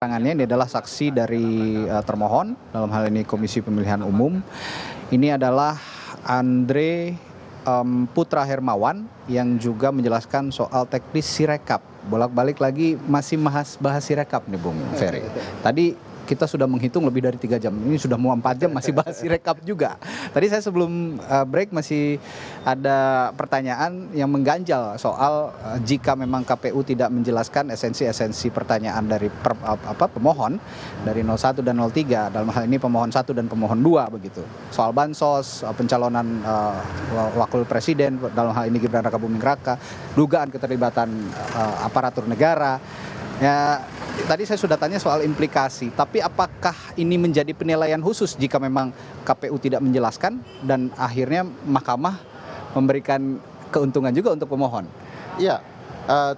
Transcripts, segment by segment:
Keterangannya ini adalah saksi dari termohon, dalam hal ini Komisi Pemilihan Umum. Ini adalah Andre Putra Hermawan yang juga menjelaskan soal teknis Sirekap. Bolak-balik lagi masih bahas Sirekap nih Bung Ferry. Tadi kita sudah menghitung lebih dari 3 jam. Ini sudah mau 4 jam masih bahas Sirekap juga. Tadi saya sebelum break masih ada pertanyaan yang mengganjal soal jika memang KPU tidak menjelaskan esensi-esensi pertanyaan dari pemohon dari 01 dan 03, dalam hal ini pemohon 1 dan pemohon 2 begitu. Soal bansos, pencalonan wakil presiden dalam hal ini Gibran Rakabuming Raka, dugaan keterlibatan aparatur negara. Ya, tadi saya sudah tanya soal implikasi, tapi apakah ini menjadi penilaian khusus jika memang KPU tidak menjelaskan dan akhirnya mahkamah memberikan keuntungan juga untuk pemohon? Ya,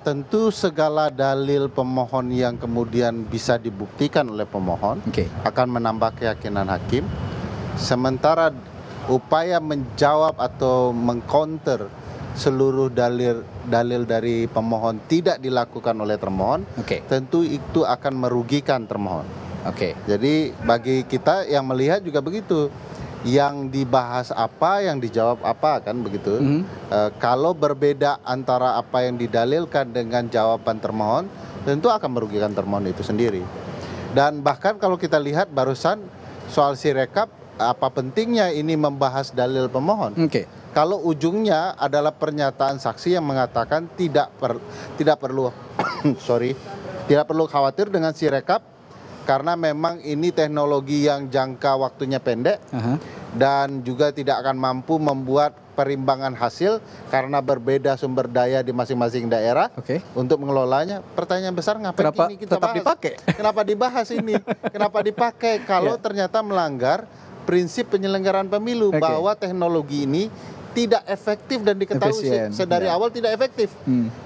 tentu segala dalil pemohon yang kemudian bisa dibuktikan oleh pemohon akan menambah keyakinan hakim. Sementara upaya menjawab atau mengcounter seluruh dalil dari pemohon tidak dilakukan oleh termohon, tentu itu akan merugikan termohon. Jadi bagi kita yang melihat juga begitu, yang dibahas apa, yang dijawab apa, kan begitu. Kalau berbeda antara apa yang didalilkan dengan jawaban termohon, tentu akan merugikan termohon itu sendiri. Dan bahkan kalau kita lihat barusan soal Sirekap, apa pentingnya ini membahas dalil pemohon? Kalau ujungnya adalah pernyataan saksi yang mengatakan tidak perlu tidak perlu khawatir dengan Sirekap karena memang ini teknologi yang jangka waktunya pendek dan juga tidak akan mampu membuat perimbangan hasil karena berbeda sumber daya di masing-masing daerah untuk mengelolanya. Pertanyaan besar, ngapain ini kita tetap bahas? Dipakai? Kenapa dibahas ini? Kenapa dipakai kalau ternyata melanggar prinsip penyelenggaraan pemilu bahwa teknologi ini tidak efektif dan diketahui sedari awal tidak efektif.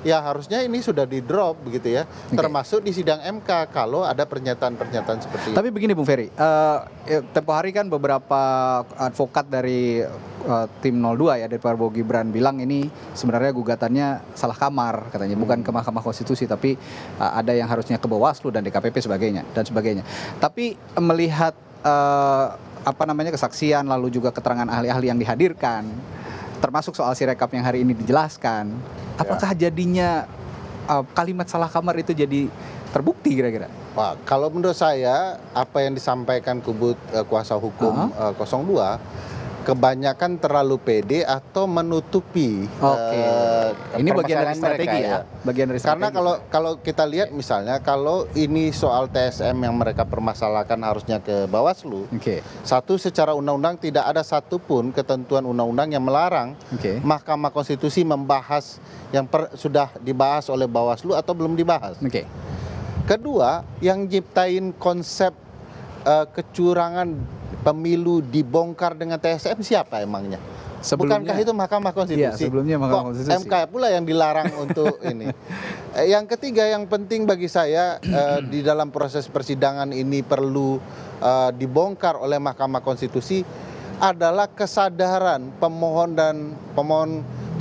Ya harusnya ini sudah di drop begitu ya, termasuk di sidang MK kalau ada pernyataan-pernyataan seperti itu. Tapi begini Bung Ferry, tempo hari kan beberapa advokat dari tim 02 ya dari Prabowo Gibran bilang ini sebenarnya gugatannya salah kamar katanya, bukan ke Mahkamah Konstitusi tapi ada yang harusnya ke Bawaslu dan DKPP dan sebagainya. Tapi melihat kesaksian lalu juga keterangan ahli-ahli yang dihadirkan, termasuk soal Sirekap yang hari ini dijelaskan, apakah jadinya kalimat salah kamar itu jadi terbukti kira-kira? Wah, kalau menurut saya apa yang disampaikan kubu kuasa hukum 02 kebanyakan terlalu pede atau menutupi. Ini bagian dari strategi ya. Bagian dari strategi. Karena kalau kita lihat misalnya kalau ini soal TSM yang mereka permasalahkan harusnya ke Bawaslu. Satu, secara undang-undang tidak ada satupun ketentuan undang-undang yang melarang Mahkamah Konstitusi membahas yang sudah dibahas oleh Bawaslu atau belum dibahas. Kedua, yang nyiptain konsep kecurangan pemilu dibongkar dengan TSM siapa emangnya? Bukankah itu Mahkamah Konstitusi? Iya, sebelumnya Mahkamah Konstitusi. MK pula yang dilarang untuk ini. Yang ketiga yang penting bagi saya di dalam proses persidangan ini perlu dibongkar oleh Mahkamah Konstitusi adalah kesadaran pemohon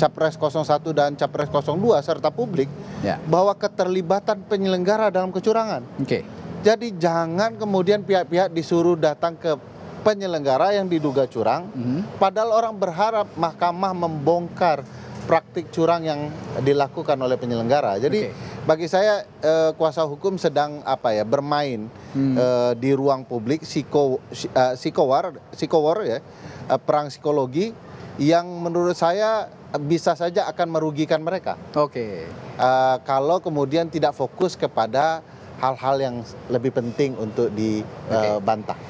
Capres 01 dan Capres 02 serta publik bahwa keterlibatan penyelenggara dalam kecurangan. Jadi jangan kemudian pihak-pihak disuruh datang ke penyelenggara yang diduga curang, padahal orang berharap mahkamah membongkar praktik curang yang dilakukan oleh penyelenggara. Jadi bagi saya kuasa hukum sedang bermain di ruang publik psikowar ya, perang psikologi yang menurut saya bisa saja akan merugikan mereka. Kalau kemudian tidak fokus kepada hal-hal yang lebih penting untuk dibantah.